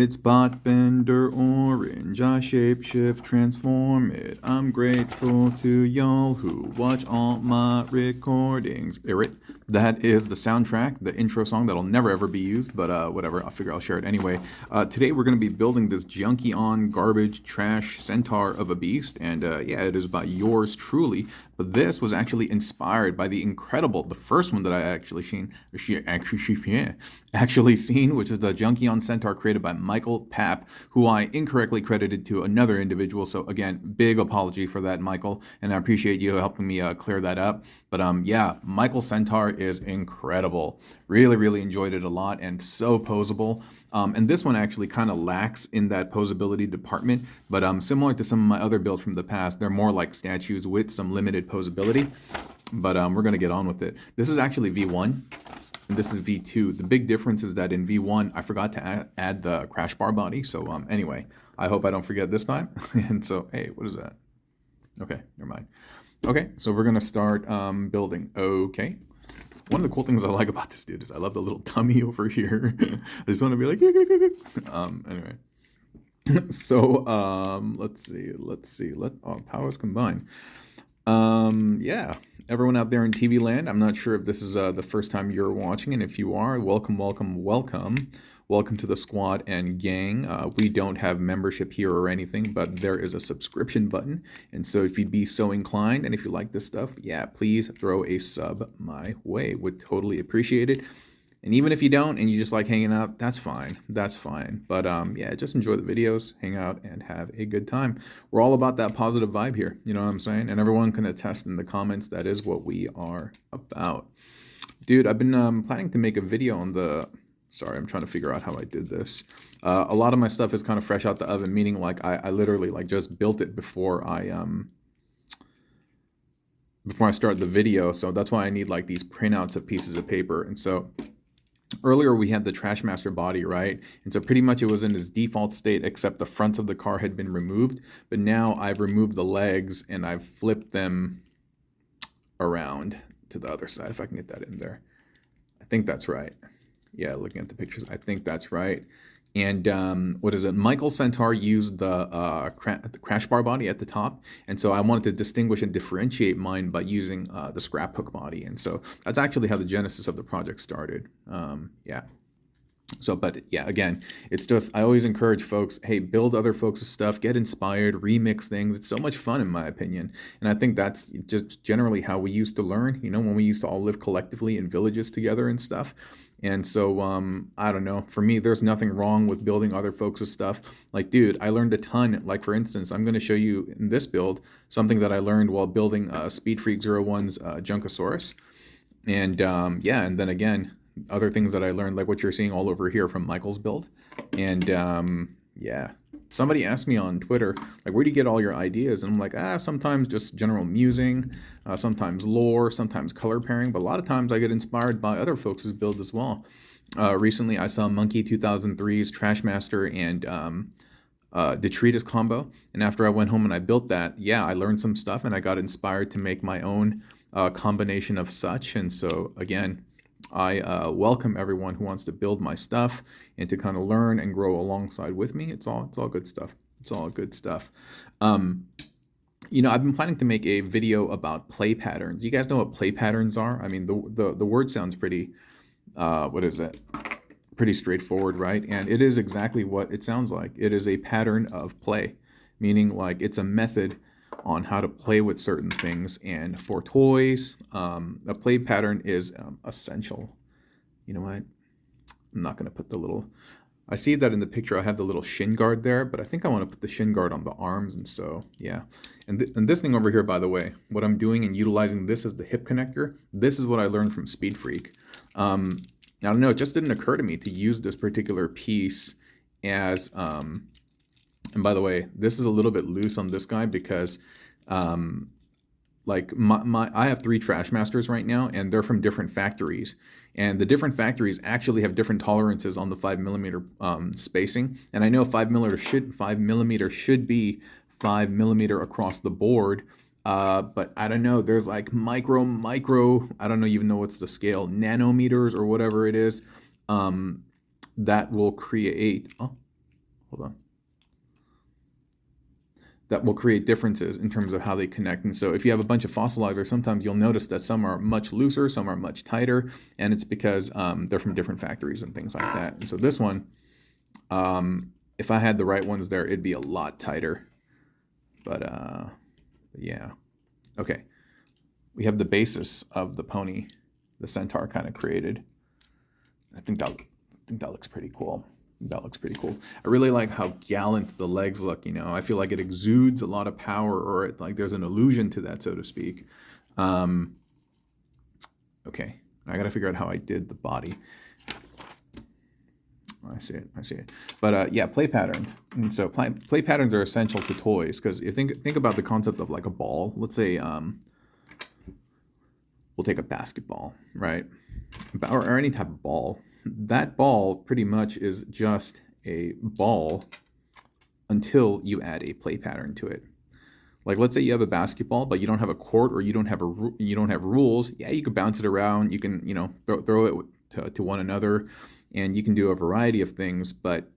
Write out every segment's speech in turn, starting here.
It's bot bender orange, I shapeshift transform it. I'm grateful to y'all who watch all my recordings. That is the soundtrack, the intro song that'll never ever be used, but whatever, I figure I'll share it anyway. Today we're going to be building this Junkion garbage trash centaur of a beast, and yeah, it is by yours truly. But this was actually inspired by the first one that I actually seen, which is the Junkion Centaur created by Michael Papp, who I incorrectly credited to another individual. So again, big apology for that, Michael, and I appreciate you helping me clear that up. But yeah, Michael Centaur is incredible. Really enjoyed it a lot, and so posable. And this one actually kind of lacks in that posability department, but similar to some of my other builds from the past, they're more like statues with some limited posability. But we're going to get on with it. This is actually V1, and this is V2. The big difference is that in V1, I forgot to add the Crashbar body. So anyway, I hope I don't forget this time. And so, hey, what is that? Okay, never mind. Okay, so we're going to start building. Okay. One of the cool things I like about this dude is I love the little tummy over here. I just want to be like, anyway. So let's see. Powers combine. Yeah, everyone out there in TV land, I'm not sure if this is the first time you're watching, and if you are, welcome to the squad and gang. We don't have membership here or anything, but there is a subscription button, and so if you'd be so inclined, and if you like this stuff, yeah, please throw a sub my way. Would totally appreciate it. And even if you don't and you just like hanging out, that's fine. But yeah, just enjoy the videos, hang out, and have a good time. We're all about that positive vibe here, you know what I'm saying? And everyone can attest in the comments that is what we are about. Dude, I've been planning to make a video on the... Sorry, I'm trying to figure out how I did this. A lot of my stuff is kind of fresh out the oven, meaning like I literally like just built it before I start the video. So that's why I need like these printouts of pieces of paper. And so earlier we had the Trashmaster body, right? And so pretty much it was in its default state, except the fronts of the car had been removed. But now I've removed the legs and I've flipped them around to the other side, if I can get that in there. I think that's right. Yeah, looking at the pictures, I think that's right. And what is it? Michael Centaur used the Crashbar body at the top, and so I wanted to distinguish and differentiate mine by using the Scraphook body, and so that's actually how the genesis of the project started. Yeah. So, but yeah, again, it's just, I always encourage folks, hey, build other folks' stuff, get inspired, remix things. It's so much fun, in my opinion. And I think that's just generally how we used to learn, you know, when we used to all live collectively in villages together and stuff. And so, I don't know, for me, there's nothing wrong with building other folks' stuff. Like, dude, I learned a ton. Like, for instance, I'm going to show you in this build something that I learned while building Speed Freak 01's Junkosaurus. And yeah, and then again, other things that I learned, like what you're seeing all over here from Michael's build. And yeah, somebody asked me on Twitter, like, where do you get all your ideas? And I'm like, sometimes just general musing, sometimes lore, sometimes color pairing, but a lot of times I get inspired by other folks' builds as well. Recently I saw Monkey 2003's Trashmaster and Detritus combo, and after I went home and I built that, yeah, I learned some stuff and I got inspired to make my own combination of such. And so again, I welcome everyone who wants to build my stuff and to kind of learn and grow alongside with me. It's all good stuff. It's all good stuff. You know, I've been planning to make a video about play patterns. You guys know what play patterns are? I mean, the word sounds pretty, what is it? Pretty straightforward, right? And it is exactly what it sounds like. It is a pattern of play, meaning like it's a method on how to play with certain things. And for toys, a play pattern is essential. You know what? I'm not going to put the little... I see that in the picture I have the little shin guard there, but I think I want to put the shin guard on the arms, and so, yeah. And this thing over here, by the way, what I'm doing and utilizing this as the hip connector, this is what I learned from Speed Freak. I don't know, it just didn't occur to me to use this particular piece as... and by the way, this is a little bit loose on this guy because like I have 3 Trashmasters right now, and they're from different factories. And the different factories actually have different tolerances on the 5mm spacing. And I know 5mm should be 5mm across the board. But I don't know, there's like micro, I don't even know what's the scale, nanometers or whatever it is, that will create, hold on, that will create differences in terms of how they connect. And so if you have a bunch of fossilizers, sometimes you'll notice that some are much looser, some are much tighter, and it's because they're from different factories and things like that. And so this one, if I had the right ones there, it'd be a lot tighter. But yeah. Okay. We have the basis of the pony, the Centaur kind of created. I think that looks pretty cool. That looks pretty cool. I really like how gallant the legs look, you know. I feel like it exudes a lot of power, or it, like there's an illusion to that, so to speak. Okay, I gotta figure out how I did the body. I see it. But yeah, play patterns. And so play patterns are essential to toys, because if think about the concept of like a ball. Let's say we'll take a basketball, right? Or any type of ball. That ball pretty much is just a ball until you add a play pattern to it. Like, let's say you have a basketball, but you don't have a court, or you don't have rules. Yeah, you can bounce it around. You can, you know, throw it to one another, and you can do a variety of things. But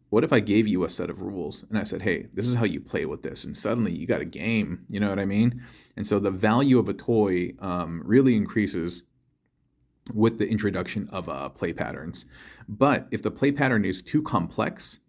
what if I gave you a set of rules and I said, hey, this is how you play with this, and suddenly you got a game? You know what I mean? And so the value of a toy really increases with the introduction of play patterns. But if the play pattern is too complex,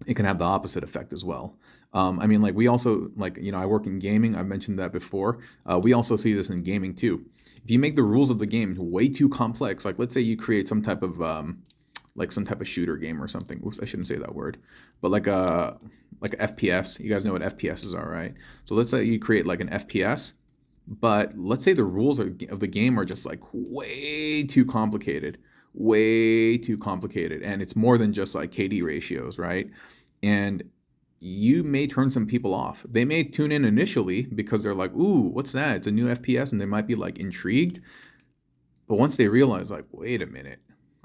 it can have the opposite effect as well. I mean, like, we also, like, you know, I work in gaming. I've mentioned that before. We also see this in gaming too. If you make the rules of the game way too complex, like let's say you create some type of shooter game or something. Oops, I shouldn't say that word. But like a FPS. You guys know what FPSs are, right? So let's say you create like an FPS, but let's say the rules of the game are just like way too complicated, and it's more than just like KD ratios, right? And you may turn some people off. They may tune in initially because they're like, ooh, what's that? It's a new FPS, and they might be like intrigued. But once they realize, like, wait a minute,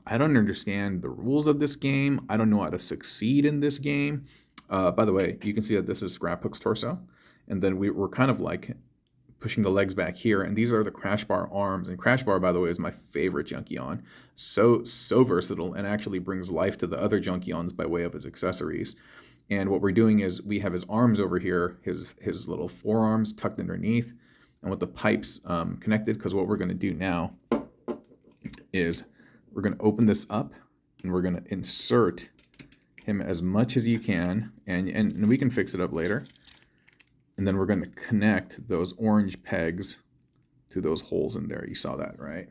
I don't understand the rules of this game. I don't know how to succeed in this game. By the way, you can see that this is Scraphook's torso. And then we're kind of like pushing the legs back here. And these are the Crashbar arms. And Crashbar, by the way, is my favorite Junkion. So versatile, and actually brings life to the other Junkions by way of his accessories. And what we're doing is we have his arms over here, his little forearms tucked underneath, and with the pipes connected, because what we're going to do now is we're going to open this up, and we're going to insert him as much as you can, and we can fix it up later. And then we're going to connect those orange pegs to those holes in there. You saw that, right?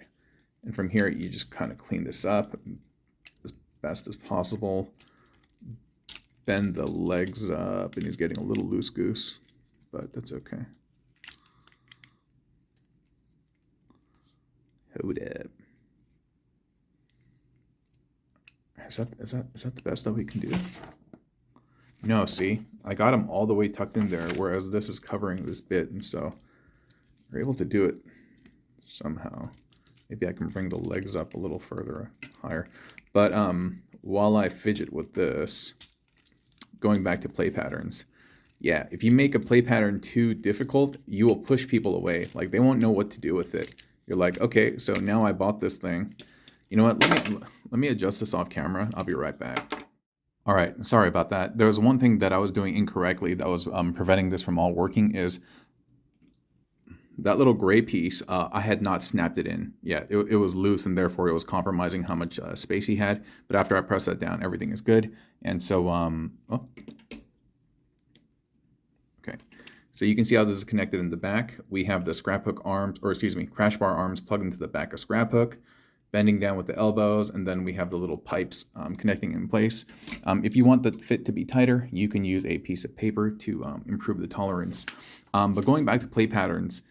And from here, you just kind of clean this up as best as possible. Bend the legs up, and he's getting a little loose goose, but that's okay. Hold up. Is that the best that we can do? No, see, I got him all the way tucked in there, whereas this is covering this bit, and so we're able to do it somehow. Maybe I can bring the legs up a little further higher. But while I fidget with this, going back to play patterns, yeah, if you make a play pattern too difficult, you will push people away. Like, they won't know what to do with it. You're like, okay, so now I bought this thing. You know what? Let me adjust this off camera. I'll be right back. All right, sorry about that. There was one thing that I was doing incorrectly that was preventing this from all working, is that little gray piece. I had not snapped it in yet. It was loose, and therefore it was compromising how much space he had. But after I press that down, everything is good. And so, okay. So you can see how this is connected in the back. We have the Scraphook arms, or excuse me, Crashbar arms plugged into the back of Scraphook, bending down with the elbows, and then we have the little pipes connecting in place. If you want the fit to be tighter, you can use a piece of paper to improve the tolerance. But going back to play patterns,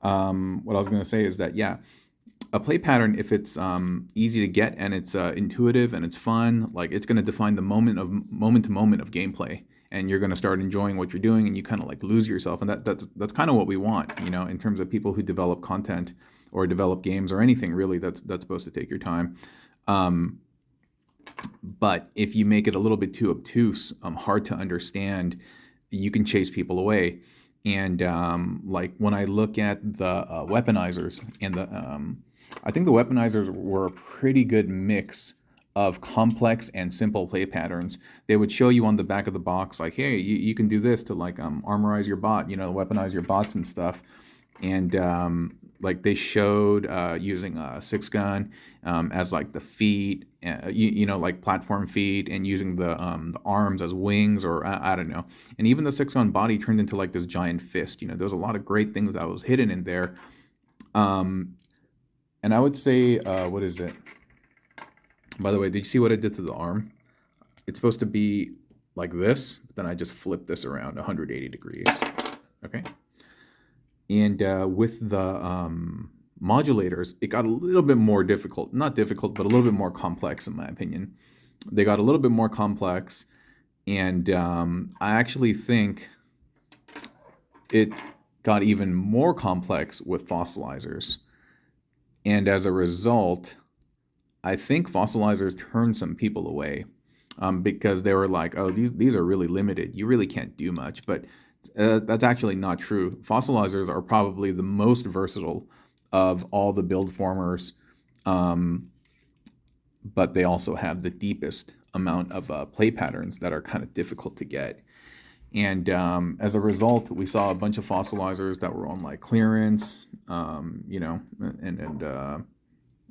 what I was going to say is that, yeah, a play pattern, if it's easy to get and it's intuitive and it's fun, like, it's going to define the moment to moment of gameplay, and you're going to start enjoying what you're doing, and you kind of like lose yourself. And that's kind of what we want, you know, in terms of people who develop content or develop games or anything really that's supposed to take your time. But if you make it a little bit too obtuse, hard to understand, you can chase people away. And like, when I look at the weaponizers, and I think the weaponizers were a pretty good mix of complex and simple play patterns. They would show you on the back of the box, like, hey, you can do this to like armorize your bot, weaponize your bots and stuff. And like they showed using a 6-gun as like the feet, like platform feet, and using the arms as wings, or I don't know. And even the 6-gun body turned into like this giant fist. There's a lot of great things that was hidden in there. And I would say, what is it? By the way, did you see what I did to the arm? It's supposed to be like this, but then I just flipped this around 180 degrees. Okay. And with the modulators, it got a little bit more difficult. Not difficult, but a little bit more complex, in my opinion. They got a little bit more complex, and I actually think it got even more complex with fossilizers. And as a result, I think fossilizers turned some people away because they were like, oh, these are really limited. You really can't do much. But that's actually not true. Fossilizers are probably the most versatile of all the build formers, but they also have the deepest amount of play patterns that are kind of difficult to get. And as a result, we saw a bunch of fossilizers that were on like clearance, and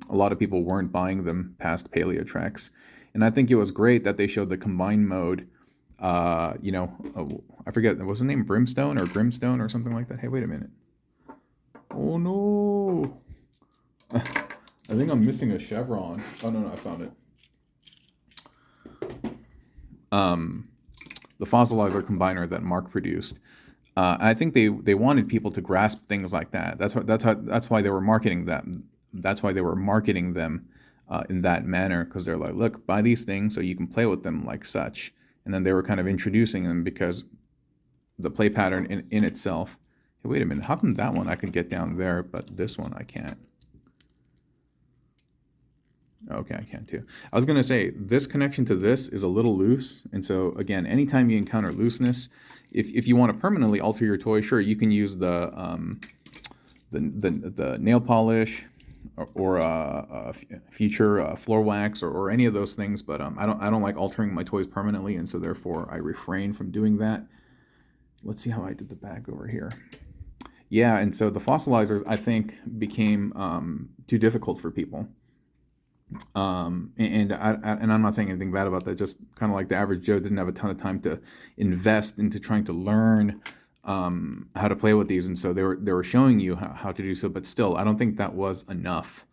a lot of people weren't buying them past Paleotreks. And I think it was great that they showed the combined mode. I forget, was his name Brimstone or Grimstone or something like that? Hey, wait a minute. Oh no. I think I'm missing a chevron. Oh no, I found it. The fossilizer combiner that Mark produced. I think they wanted people to grasp things like that. That's why they were marketing them. That's why they were marketing them in that manner, because they're like, look, buy these things so you can play with them like such. And then they were kind of introducing them because the play pattern in itself. Hey, wait a minute, how come that one I could get down there, but this one I can't? Okay, I can too. I was going to say, this connection to this is a little loose. And so, again, anytime you encounter looseness, if you want to permanently alter your toy, sure, you can use the nail polish or future floor wax or any of those things. But I don't like altering my toys permanently, and so therefore I refrain from doing that. Let's see how I did the back over here. Yeah, and so the fossilizers, I think, became too difficult for people. And I'm not saying anything bad about that, just kind of like the average Joe didn't have a ton of time to invest into trying to learn how to play with these, and so they were showing you how to do so, but still, I don't think that was enough.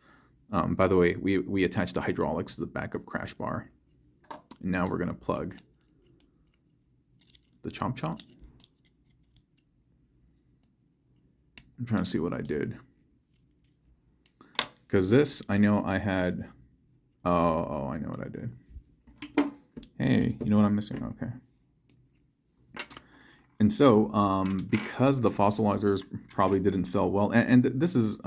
By the way, we attached the hydraulics to the back of Crashbar. And now we're going to plug the Chomp Chomp. I'm trying to see what I did. Because this, I know I had... Oh, I know what I did. Hey, you know what I'm missing? Okay. And so, because the fossilizers probably didn't sell well, and this is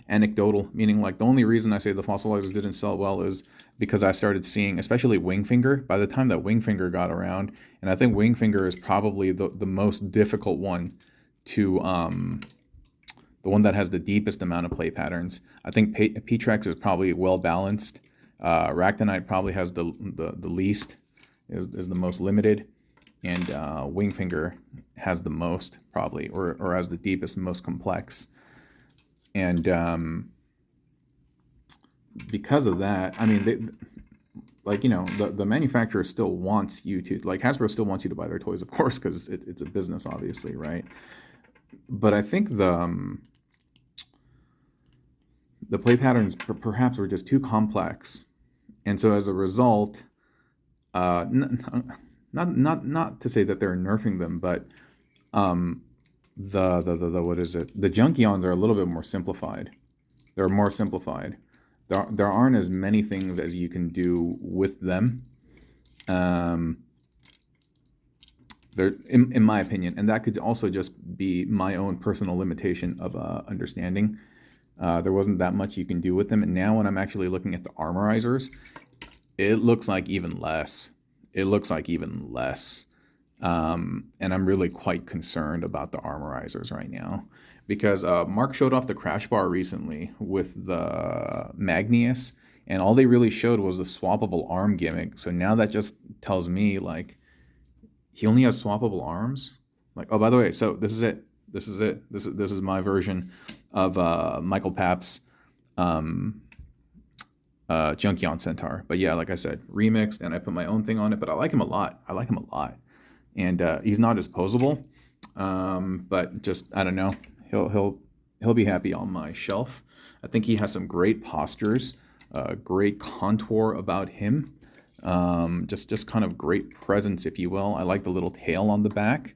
anecdotal, meaning like the only reason I say the fossilizers didn't sell well is because I started seeing, especially Wingfinger, by the time that Wingfinger got around, and I think Wingfinger is probably the most difficult one to, the one that has the deepest amount of play patterns. I think P-Trex is probably well balanced. Ractonite probably has the least, is the most limited. And Wingfinger has the most, probably, or has the deepest, most complex. And because of that, I mean, the manufacturer still wants you to, like, Hasbro still wants you to buy their toys, of course, because it's a business, obviously, right? But I think the play patterns perhaps were just too complex. And so as a result, not to say that they're nerfing them, but what is it? The Junkions are a little bit more simplified. They're more simplified. There aren't as many things as you can do with them. There, in my opinion, and that could also just be my own personal limitation of understanding. There wasn't that much you can do with them, and now when I'm actually looking at the armorizers, it looks like even less. It looks like even less. And I'm really quite concerned about the armorizers right now. Because Mark showed off the Crashbar recently with the Magnius, And all they really showed was the swappable arm gimmick. So now that just tells me, like, he only has swappable arms. Like, oh, by the way, so this is it. This is my version of Michael Papp's Junkion Centaur. But yeah, like I said, remixed, and I put my own thing on it. But I like him a lot. And he's not as posable, but just, I don't know. He'll be happy on my shelf. I think he has some great postures, great contour about him. Just kind of great presence, if you will. I like the little tail on the back.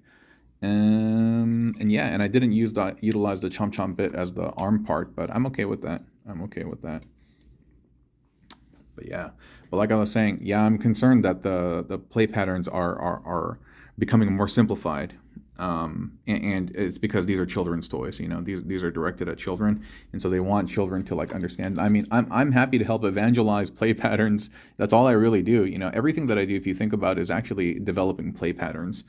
And yeah, and I didn't utilize the chomp chomp bit as the arm part, but I'm okay with that. But yeah, but like I was saying, yeah, I'm concerned that the play patterns are becoming more simplified. And it's because these are children's toys, you know, these are directed at children, and so they want children to like understand. I mean, I'm happy to help evangelize play patterns. That's all I really do. You know, everything that I do, if you think about it, is actually developing play patterns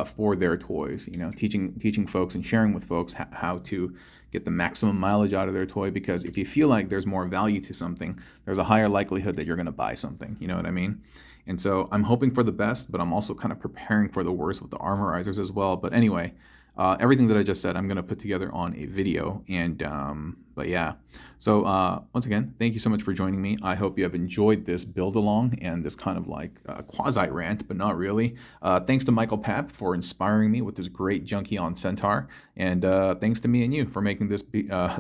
for their toys, you know, teaching folks and sharing with folks how to get the maximum mileage out of their toy, because if you feel like there's more value to something, there's a higher likelihood that you're going to buy something, you know what I mean? And so I'm hoping for the best, but I'm also kind of preparing for the worst with the armorizers as well. But anyway, everything that I just said, I'm going to put together on a video. And but yeah, so once again, thank you so much for joining me. I hope you have enjoyed this build along and this kind of like quasi rant, but not really. Thanks to Michael Papp for inspiring me with this great Junkion Centaur, and thanks to me and you for making this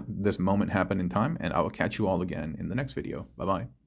this moment happen in time. And I will catch you all again in the next video. Bye bye.